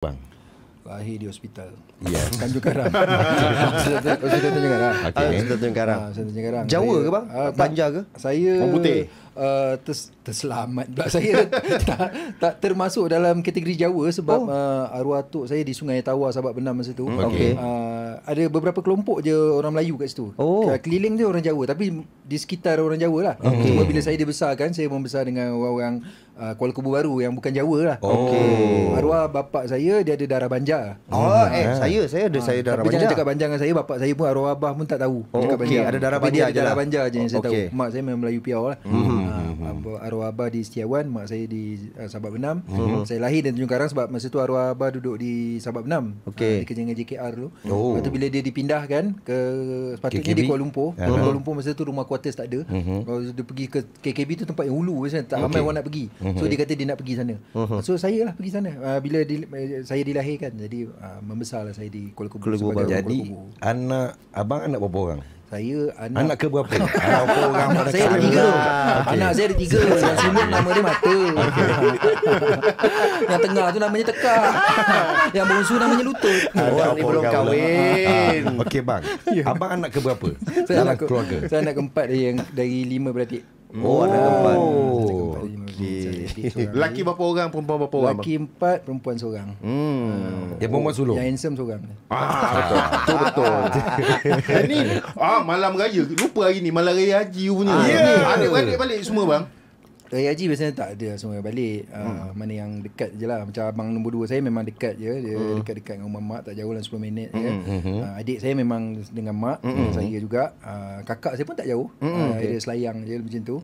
Bang. Lahir di hospital. Yes. Tanjung Karang. Hospital Tanjung Karang. Okey. Hospital Tanjung Karang. Tanjung Karang. Jawa ke bang? Banjar ke? Saya Orang putih? terselamat pula. Saya tak termasuk dalam kategori Jawa sebab arwah atuk saya di Sungai Tawar Sabak Benam masa tu. Okey. Ada beberapa kelompok je orang Melayu kat situ. Keliling je orang Jawa tapi di sekitar orang Jawa lah. Cuma bila saya dibesarkan, saya membesar dengan orang Kuala Kubu Baru yang bukan Jawa lah. Arwah bapak saya dia ada darah Banjar. Saya ada darah Tapi jangan Banjar. cakap Banjar dengan saya. Bapak saya pun arwah abah pun tak tahu. Cakap okey. Banjar. Ada darah Tapi Banjar dia ada je darah lah. Banjar je yang saya tahu. Okey. Mak saya memang Melayu piau lah. Arwah abah di Setiawan, mak saya di Sabak Benam. Saya lahir di Tanjung Karang sebab masa tu arwah abah duduk di Sabak Benam. Dia kerja dengan JKR dulu. Lepas tu bila dia dipindahkan ke sepatutnya KKB? di Kuala Lumpur. Kuala Lumpur masa tu rumah quarters tak ada. Kalau dia pergi ke KKB tu tempat yang hulu kan, tak ramai orang nak pergi. So dia kata dia nak pergi sana. So saya lah pergi sana. Bila saya dilahirkan, jadi membesarlah saya di Kuala Kubu. Jadi anak abang anak berapa orang? Saya Anak ke berapa? Anak berapa orang? Anak saya ada 3. Anak saya ada 3. Yang sulung nama dia Mata. Yang tengah tu namanya Tekak. Yang bongsu namanya Lutut. Orang ni belum kahwin. Okey bang. Abang anak ke berapa? Saya Dalam anak keluarga. Saya anak keempat dari 5 beradik. Anak keempat. Lelaki berapa orang, perempuan berapa orang? Lelaki 4, perempuan seorang. Yang perempuan sulung. Yang handsome seorang. Betul. Ini malam raya. Lupa hari ni malam raya haji punya. Adik-adik balik semua bang. Raya Haji biasanya tak ada semua balik. Mana yang dekat je lah. Macam abang nombor 2 saya memang dekat je. Dia dekat-dekat dengan rumah mak, tak jauh lah 10 minit je. Adik saya memang dengan mak, dengan saya juga. Kakak saya pun tak jauh. Dia selayang je macam tu.